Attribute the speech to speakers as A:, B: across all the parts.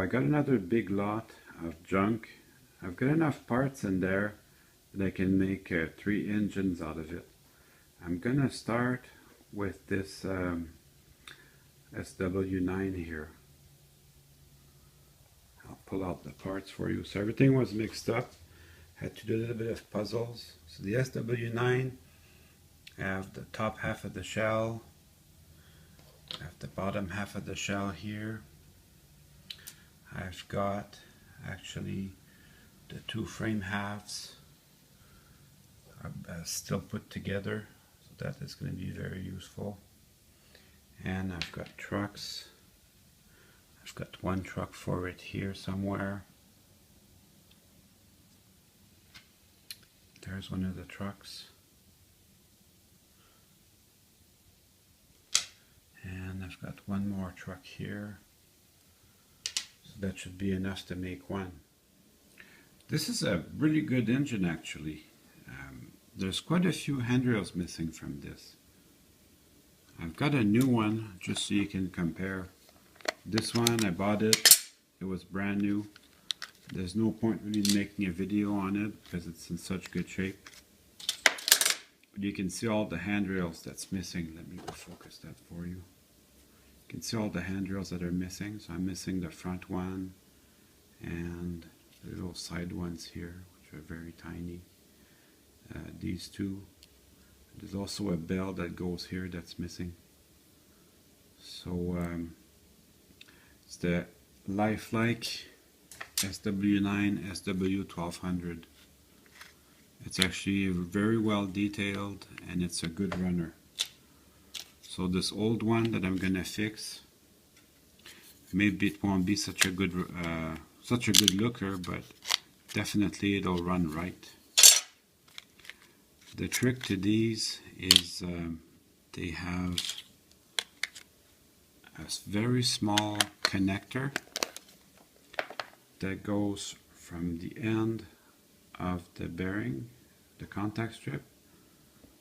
A: I got another big lot of junk. I've got enough parts in there that I can make 3 engines out of it. I'm gonna start with this SW9 here. I'll pull out the parts for you. So everything was mixed up. Had to do a little bit of puzzles. So the SW9, I have the top half of the shell. I have the bottom half of the shell here. I've got actually the 2 frame halves are still put together, so that is going to be very useful. And I've got trucks. I've got 1 truck for it here somewhere. There's one of the trucks. And I've got 1 more truck here. So that should be enough to make 1. This is a really good engine actually. There's quite a few handrails missing from this. I've got a new one just so you can compare. This one, I bought it. It was brand new. There's no point really making a video on it because it's in such good shape. But you can see all the handrails that's missing. Let me focus that for you. You can see all the handrails that are missing. So I'm missing the front one and the little side ones here, which are very tiny. These 2. There's also a bell that goes here that's missing. So it's the Life-Like SW9 SW1200. It's actually very well detailed and it's a good runner. So this old one that I'm gonna fix, maybe it won't be such a good looker, but definitely it'll run right. The trick to these is they have a very small connector that goes from the end of the bearing, the contact strip.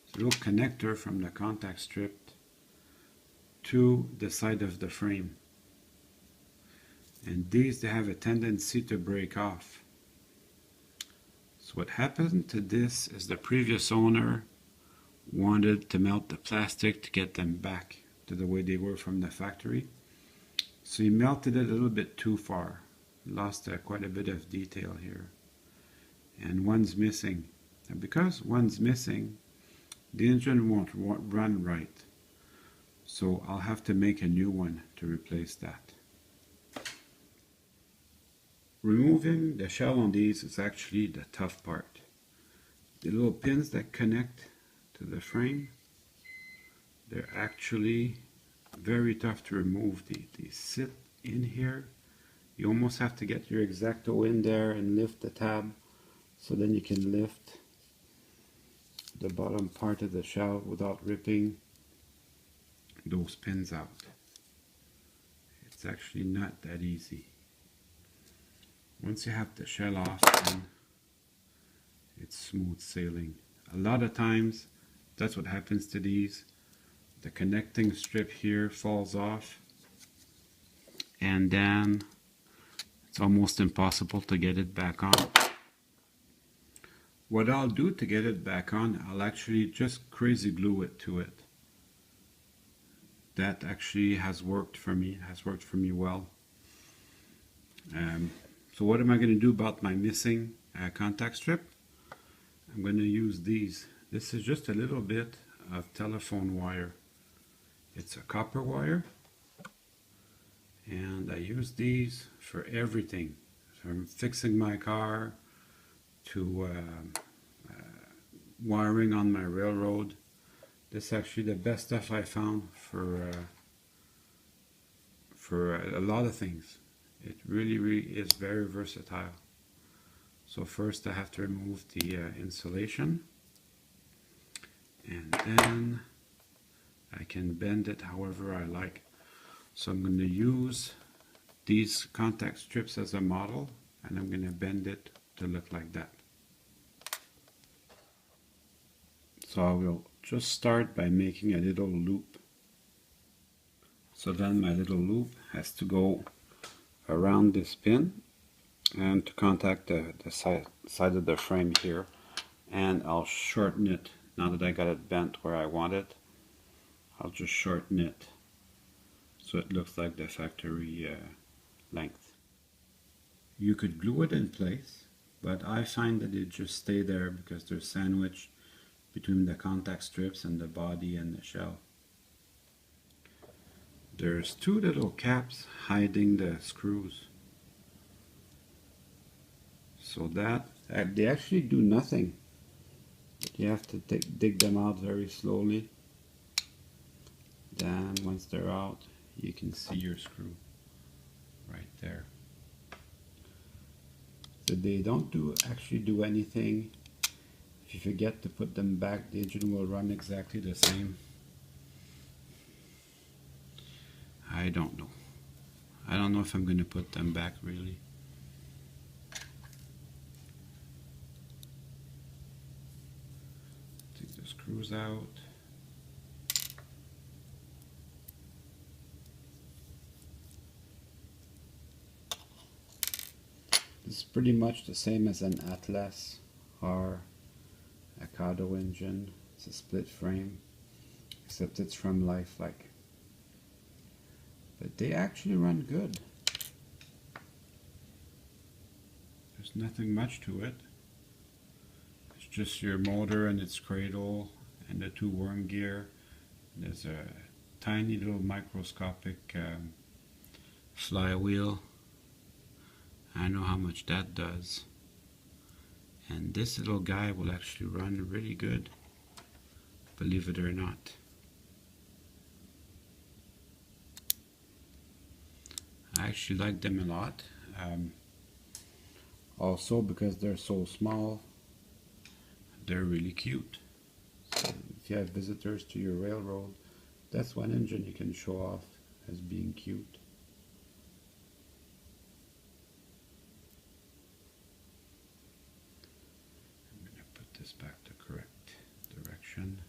A: It's a little connector from the contact strip to the side of the frame. And these, they have a tendency to break off. So what happened to this is the previous owner wanted to melt the plastic to get them back to the way they were from the factory. So he melted it a little bit too far. Lost quite a bit of detail here. And one's missing. And because one's missing, the engine won't run right. So I'll have to make a new one to replace that. Removing the shell on these is actually the tough part. The little pins that connect to the frame, they're actually very tough to remove. They sit in here. You almost have to get your X-Acto in there and lift the tab so then you can lift the bottom part of the shell without ripping those pins out. It's actually not that easy. Once you have the shell off, then it's smooth sailing. A lot of times that's what happens to these. The connecting strip here falls off and then it's almost impossible to get it back on. What I'll do to get it back on, I'll actually just crazy glue it to it. That actually has worked for me, well. So what am I going to do about my missing contact strip? I'm going to use these. This is just a little bit of telephone wire. It's a copper wire. And I use these for everything. From fixing my car to wiring on my railroad. This is actually the best stuff I found for a lot of things. It really is very versatile. So first I have to remove the insulation, and then I can bend it however I like. So I'm going to use these contact strips as a model, and I'm going to bend it to look like that. So I will just start by making a little loop. So then my little loop has to go around this pin and to contact the side of the frame here, and I'll shorten it. Now that I got it bent where I want it, I'll just shorten it so it looks like the factory length. You could glue it in place, but I find that it just stay there because they're sandwiched between the contact strips and the body and the shell. There's two little caps hiding the screws, so that they actually do nothing. You have to dig them out very slowly. Then once they're out, you can see your screw right there. So they don't actually do anything. If you forget to put them back, the engine will run exactly the same. I don't know. I don't know if I'm going to put them back really. Take the screws out. This is pretty much the same as an Atlas or a Kato engine. It's a split frame, except it's from Life-Like. But they actually run good. There's nothing much to it. It's just your motor and its cradle and the two worm gear. There's a tiny little microscopic flywheel. I know how much that does. And this little guy will actually run really good, believe it or not. I actually like them a lot. Also because they're so small, they're really cute. So if you have visitors to your railroad, that's one engine you can show off as being cute. I'm going to put this back the correct direction.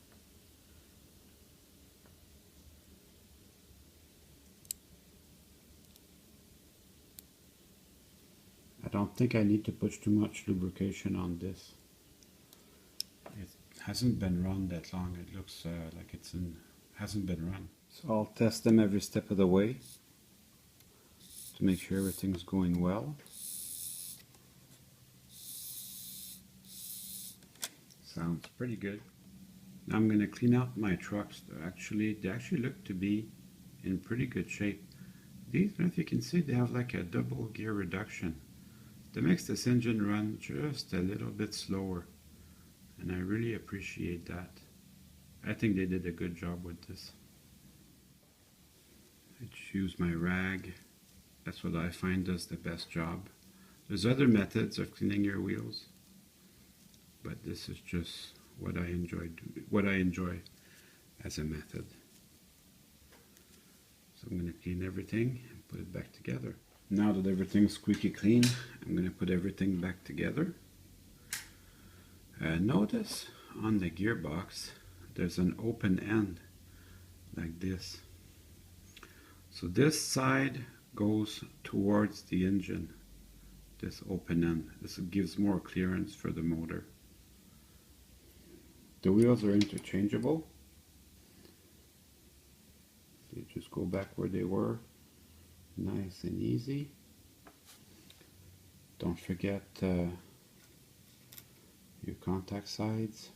A: I don't think I need to push too much lubrication on this. It hasn't been run that long. It looks like hasn't been run. So I'll test them every step of the way to make sure everything's going well. Sounds pretty good. Now I'm going to clean out my trucks. They actually look to be in pretty good shape. These, I don't know if you can see, they have like a double gear reduction. That makes this engine run just a little bit slower, and I really appreciate that. I think they did a good job with this. I just use my rag. That's what I find does the best job. There's other methods of cleaning your wheels, but this is just what I enjoy as a method. So I'm going to clean everything and put it back together. Now that everything's squeaky clean, I'm going to put everything back together. Notice on the gearbox there's an open end like this. So this side goes towards the engine, this open end. This gives more clearance for the motor. The wheels are interchangeable. So you just go back where they were. Nice and easy. Don't forget your contact sides.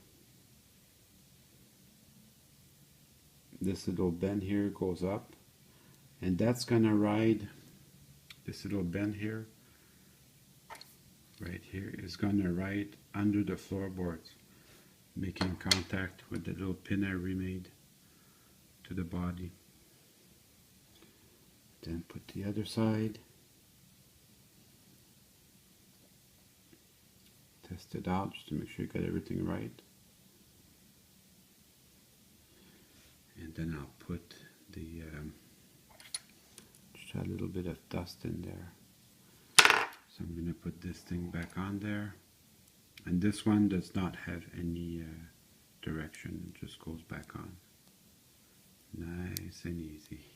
A: This little bend here goes up, and that's gonna ride, this little bend here, right here, is gonna ride under the floorboards, making contact with the little pin I remade to the body. Then put the other side. Test it out just to make sure you got everything right. And then I'll put the, just a little bit of dust in there. So I'm going to put this thing back on there. And this one does not have any direction, it just goes back on. Nice and easy.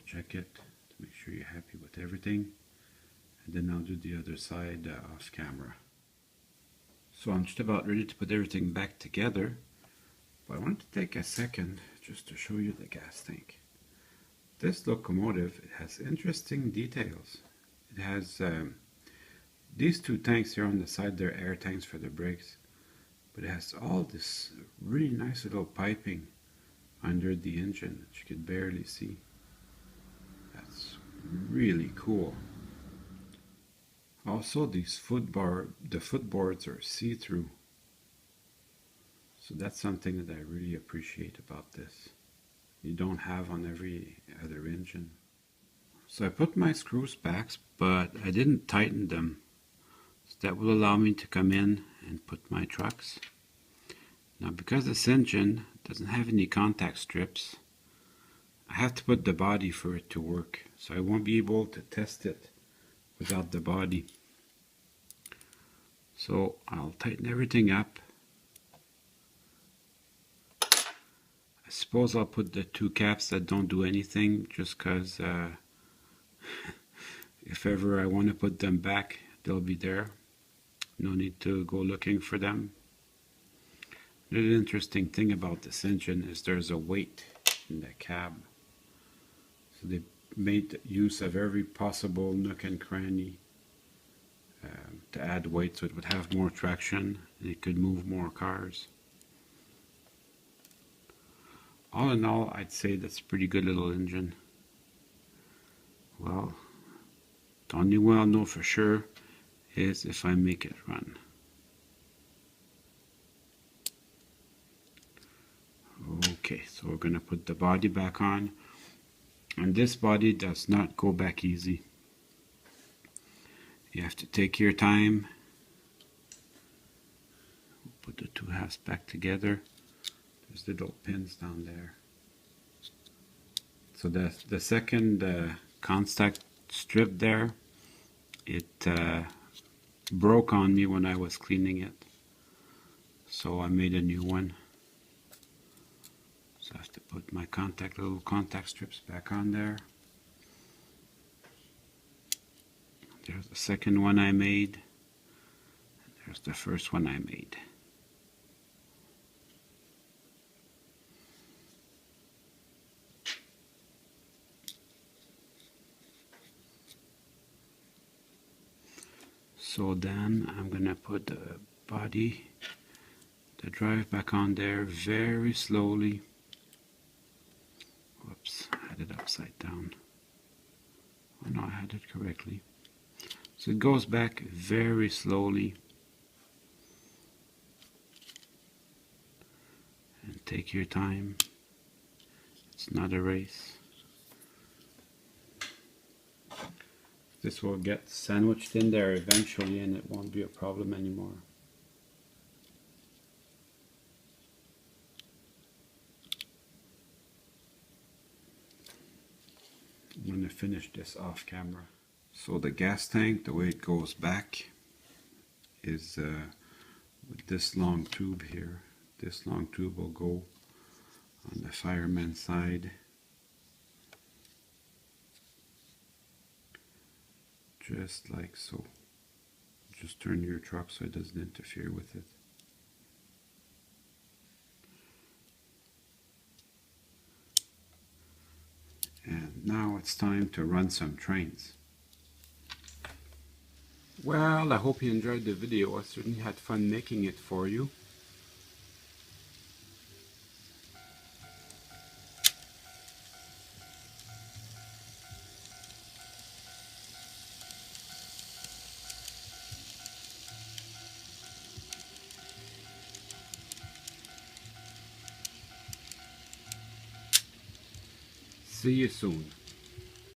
A: check it to make sure you're happy with everything, and then I'll do the other side off camera. So I'm just about ready to put everything back together, but I want to take a second just to show you the gas tank. This locomotive, it has interesting details. It has these two tanks here on the side, they're air tanks for the brakes, but it has all this really nice little piping under the engine that you could barely see. That's really cool. Also, the footboards are see-through, so that's something that I really appreciate about this. You don't have on every other engine. So I put my screws back, but I didn't tighten them. So that will allow me to come in and put my trucks. Now, because this engine doesn't have any contact strips, I have to put the body for it to work. So I won't be able to test it without the body. So I'll tighten everything up. I suppose I'll put the two caps that don't do anything, just because if ever I want to put them back, they'll be there. No need to go looking for them. The interesting thing about this engine is there's a weight in the cab. So they made use of every possible nook and cranny to add weight, so it would have more traction and it could move more cars. All in all, I'd say that's a pretty good little engine. Well, the only way I'll know for sure is if I make it run. Okay, so we're going to put the body back on, and this body does not go back easy. You have to take your time. Put the two halves back together. There's little pins down there. So the second contact strip there, it broke on me when I was cleaning it. So I made a new one. So I have to put my little contact strips back on there. There's the second one I made. There's the first one I made. So then I'm going to put the body, the drive back on there very slowly. Whoops, I had it upside down. Oh no, I had it correctly. So it goes back very slowly. And take your time. It's not a race. This will get sandwiched in there eventually and it won't be a problem anymore. I'm going to finish this off camera. So the gas tank, the way it goes back is with this long tube here. This long tube will go on the fireman's side. Just like so. Just turn your truck so it doesn't interfere with it. And now it's time to run some trains. Well, I hope you enjoyed the video. I certainly had fun making it for you. See you soon.